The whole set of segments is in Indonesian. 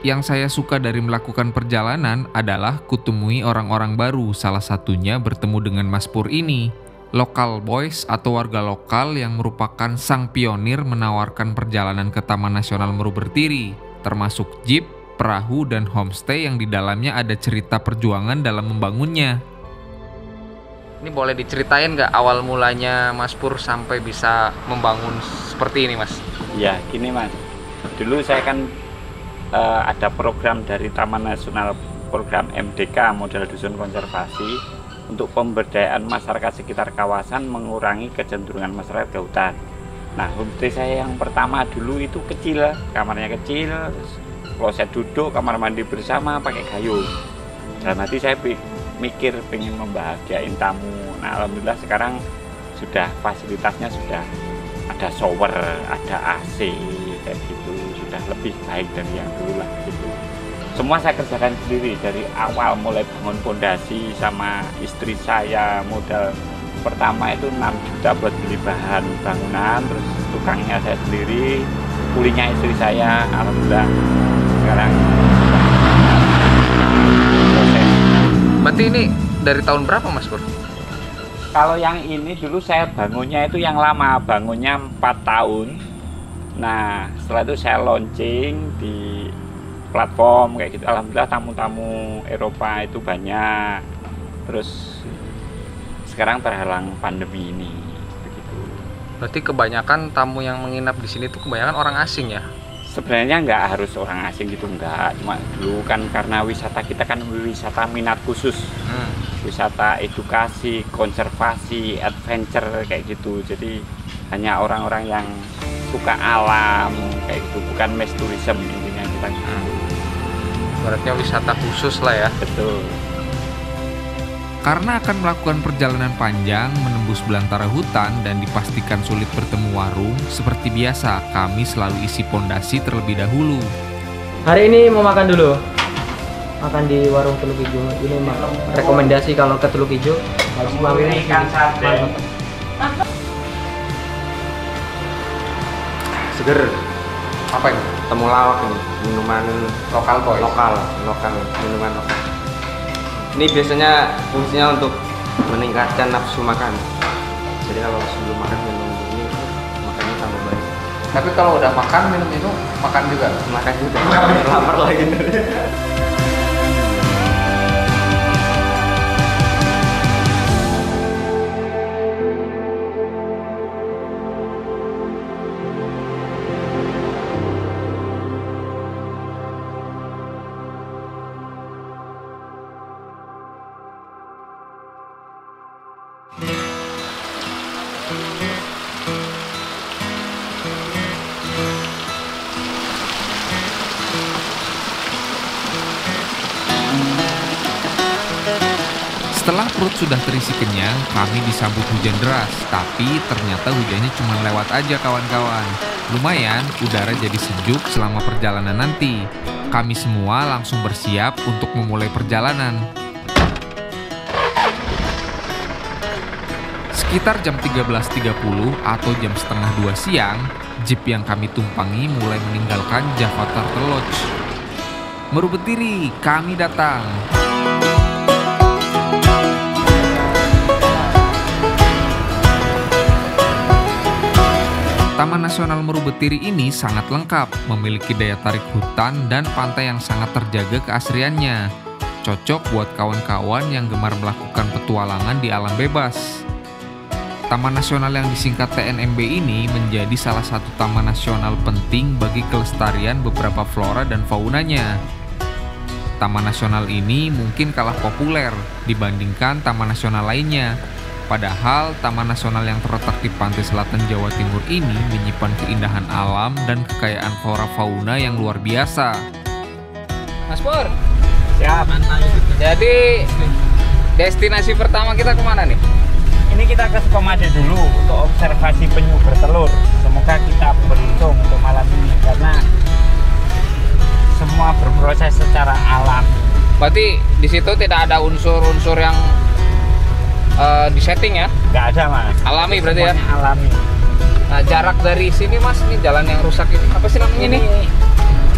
Yang saya suka dari melakukan perjalanan adalah kutemui orang-orang baru, salah satunya bertemu dengan Mas Pur ini. Local boys atau warga lokal yang merupakan sang pionir menawarkan perjalanan ke Taman Nasional Meru Betiri, termasuk jeep, perahu, dan homestay yang di dalamnya ada cerita perjuangan dalam membangunnya. Ini boleh diceritain nggak awal mulanya Mas Pur sampai bisa membangun seperti ini, Mas? Ya, gini Mas. Dulu saya kan ada program dari Taman Nasional, program MDK, model dusun konservasi, untuk pemberdayaan masyarakat sekitar kawasan, mengurangi kecenderungan masyarakat ke hutan. Nah, homestay saya yang pertama dulu itu kecil, kamarnya kecil, kloset duduk, kamar mandi bersama, pakai gayung. Dalam hati saya mikir pengen membahagiain tamu. Nah, alhamdulillah sekarang sudah fasilitasnya sudah ada shower, ada AC, kayak gitu, sudah lebih baik dari yang dulu lah gitu. Semua saya kerjakan sendiri dari awal, mulai bangun fondasi sama istri saya. Modal pertama itu 6 juta buat beli bahan bangunan, terus tukangnya saya sendiri, kulinya istri saya. Alhamdulillah sekarang proses. Berarti ini dari tahun berapa, Mas Pur? Kalau yang ini dulu saya bangunnya itu yang lama, bangunnya 4 tahun. Nah, setelah itu saya launching di platform kayak gitu. Alhamdulillah tamu-tamu Eropa itu banyak. Terus sekarang terhalang pandemi ini, begitu. Berarti kebanyakan tamu yang menginap di sini tuh kebanyakan orang asing ya? Sebenarnya nggak harus orang asing gitu, nggak. Cuma dulu kan karena wisata kita kan wisata minat khusus. Wisata edukasi, konservasi, adventure kayak gitu. Jadi hanya orang-orang yang suka alam kayak gitu, bukan mass tourism intinya kita. Berarti wisata khusus lah ya. Betul. Karena akan melakukan perjalanan panjang menembus belantara hutan dan dipastikan sulit bertemu warung, seperti biasa kami selalu isi pondasi terlebih dahulu. Hari ini mau makan dulu. Makan di warung Teluk Ijo. Ini rekomendasi kalau ke Teluk Ijo harus mampir ikan sate. Seger. Apa ini? Temulawak ini, minuman Lokal boys? lokal, minuman lokal. Ini biasanya fungsinya untuk meningkatkan nafsu makan. Jadi kalau sebelum makan minum ini, makannya tambah banyak. Tapi kalau udah makan, minum makan juga? Makan juga, lapar lagi. Setelah perut sudah terisi kenyang, kami disambut hujan deras. Tapi ternyata hujannya cuma lewat aja kawan-kawan. Lumayan, udara jadi sejuk selama perjalanan nanti. Kami semua langsung bersiap untuk memulai perjalanan. Sekitar jam 13.30 atau jam setengah 2 siang, jeep yang kami tumpangi mulai meninggalkan Java Turtle Lodge. Meru Betiri, kami datang. Taman Nasional Meru Betiri ini sangat lengkap, memiliki daya tarik hutan dan pantai yang sangat terjaga keasriannya. Cocok buat kawan-kawan yang gemar melakukan petualangan di alam bebas. Taman Nasional yang disingkat TNMB ini menjadi salah satu taman nasional penting bagi kelestarian beberapa flora dan faunanya. Taman Nasional ini mungkin kalah populer dibandingkan taman nasional lainnya. Padahal Taman Nasional yang terletak di pantai selatan Jawa Timur ini menyimpan keindahan alam dan kekayaan flora fauna yang luar biasa. Mas Pur, Siap. jadi destinasi pertama kita kemana nih? Ini kita ke Sukamade dulu untuk observasi penyu bertelur. Semoga kita beruntung untuk malam ini karena semua berproses secara alam. Berarti di situ tidak ada unsur-unsur yang disetting ya? Nggak ada mas. Alami berarti ya? Semuanya alami. Nah, jarak dari sini mas, ini jalan yang rusak ini apa sih namanya ini?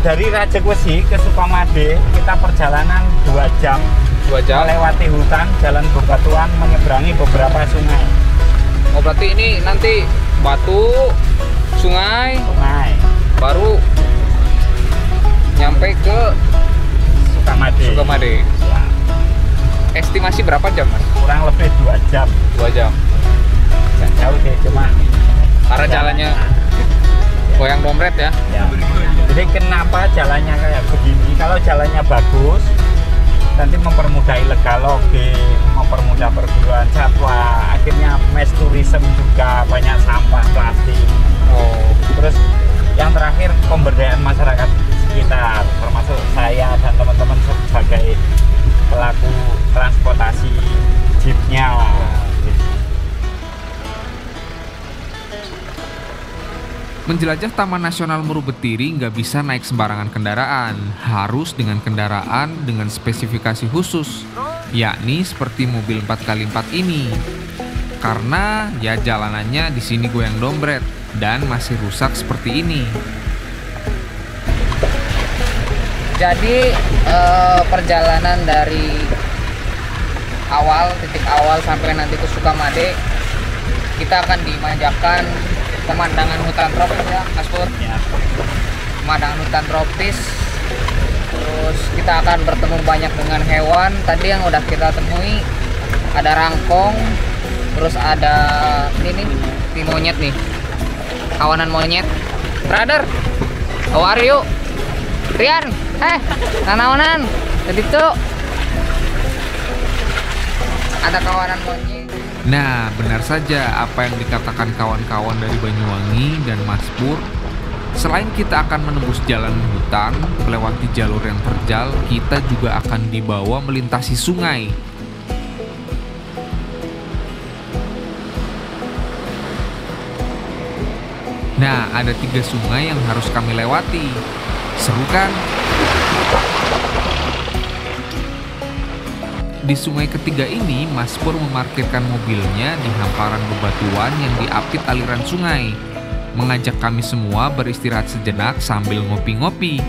dari Rajakwesi ke Sukamade kita perjalanan 2 jam. 2 jam. Melewati hutan, jalan bebatuan, menyeberangi beberapa sungai. Oh, berarti ini nanti Batu, sungai, baru nyampe ke Sukamade. Ya. Estimasi berapa jam, Mas? Kurang lebih 2 jam. 2 jam. Nggak jauh sih, cuma Karena jalannya goyang dompet ya. ya. Jadi kenapa jalannya kayak begini? Kalau jalannya bagus, nanti mempermudah illegal logging, mempermudah perburuan satwa, akhirnya mass tourism juga, banyak sampah plastik. Oh, Terus yang terakhir pemberdayaan masyarakat sekitar, termasuk saya dan teman-teman sebagai pelaku transportasi jeepnya lah. Menjelajah Taman Nasional Murubetiri nggak bisa naik sembarangan kendaraan, harus dengan kendaraan dengan spesifikasi khusus, yakni seperti mobil 4x4 ini. Karena ya jalanannya di sini goyang dompet dan masih rusak seperti ini. jadi perjalanan dari titik awal sampai nanti ke Sukamade, kita akan dimanjakan pemandangan hutan tropis ya, Mas Pur. Ya. Pemandangan hutan tropis. Terus kita akan bertemu banyak dengan hewan. Tadi yang udah kita temui ada rangkong, terus ada ini nih monyet nih, kawanan monyet. Brother, how are you? Rian, nanaonan. Jadi tuh ada kawanan monyet. Nah, benar saja apa yang dikatakan kawan-kawan dari Banyuwangi dan Mas Pur. Selain kita akan menembus jalan hutan, melewati jalur yang terjal, kita juga akan dibawa melintasi sungai. Nah, ada 3 sungai yang harus kami lewati. Seru kan? Di sungai ketiga ini, Mas Pur memarkirkan mobilnya di hamparan bebatuan yang diapit aliran sungai, mengajak kami semua beristirahat sejenak sambil ngopi-ngopi,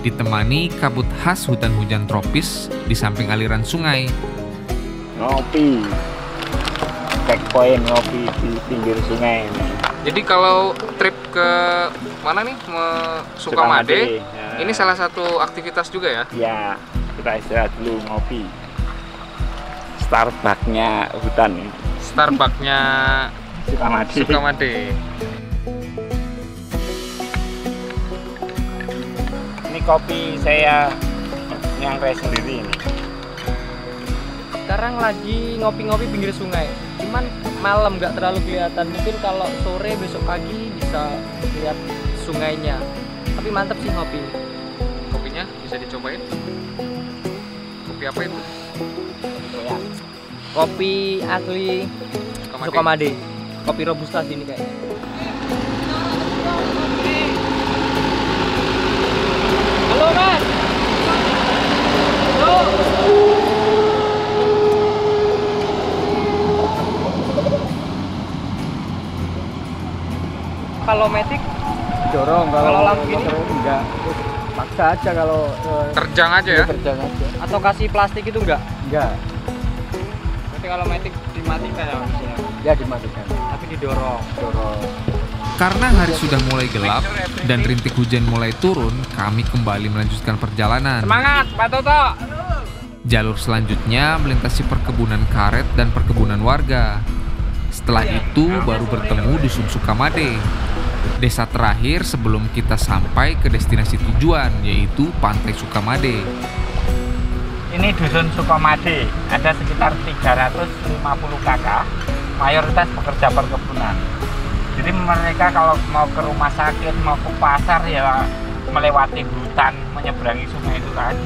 ditemani kabut khas hutan hujan tropis di samping aliran sungai. Ngopi, checkpoint ngopi di pinggir sungai. Jadi kalau trip ke mana nih, Sukamade, ya. ini salah satu aktivitas juga ya? Ya, kita istirahat dulu ngopi. Starbucksnya hutan nih. Starbucksnya Sukamade. Ini kopi saya yang saya sendiri ini. Sekarang lagi ngopi-ngopi pinggir sungai. Cuman malam nggak terlalu kelihatan. Mungkin kalau sore besok pagi bisa lihat sungainya. Tapi mantep sih ngopi. Kopinya bisa dicobain? Kopi apa itu? Kopi asli Sukamade. Kopi robusta sini kayaknya. Halo Mas. Halo. Kalau metik dorong, kalau lampu gini enggak, paksa aja kalau Terjang aja ya? terjang aja. atau kasih plastik itu enggak? Enggak, Berarti kalau metik dimatikan ya maksudnya. ya dimatikan, Tapi didorong. dorong. Karena hari sudah mulai gelap dan rintik hujan mulai turun, kami kembali melanjutkan perjalanan. Semangat, Pak Toto! Jalur selanjutnya melintasi perkebunan karet dan perkebunan warga. Setelah itu baru bertemu Dusun Sukamade, desa terakhir sebelum kita sampai ke destinasi tujuan, yaitu Pantai Sukamade. Ini Dusun Sukamade, ada sekitar 350 kakak, mayoritas pekerja perkebunan. Jadi mereka kalau mau ke rumah sakit, mau ke pasar ya melewati hutan, menyeberangi sungai itu tadi.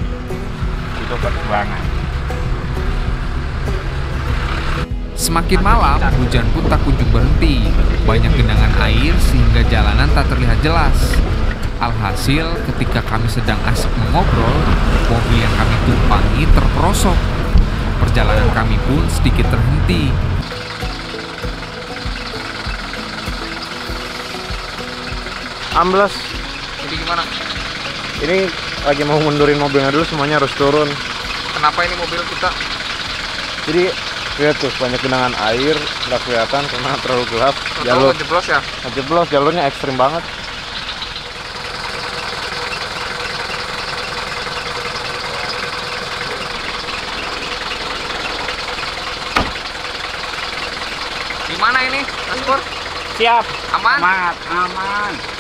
Itu perjuangan. Semakin malam, hujan pun tak kunjung berhenti. Banyak genangan air sehingga jalanan tak terlihat jelas. Alhasil, ketika kami sedang asik mengobrol, mobil yang kami tumpangi terperosok. Perjalanan kami pun sedikit terhenti. Amblas, Jadi gimana? Ini lagi mau mundurin mobilnya dulu, semuanya harus turun. Kenapa ini mobil kita? Jadi lihat tuh banyak genangan air, nggak kelihatan karena terlalu gelap. Jalur jeblos ya? Jeblos, jalurnya ekstrim banget. Gimana ini, Mas Pur? Siap. Aman? Aman.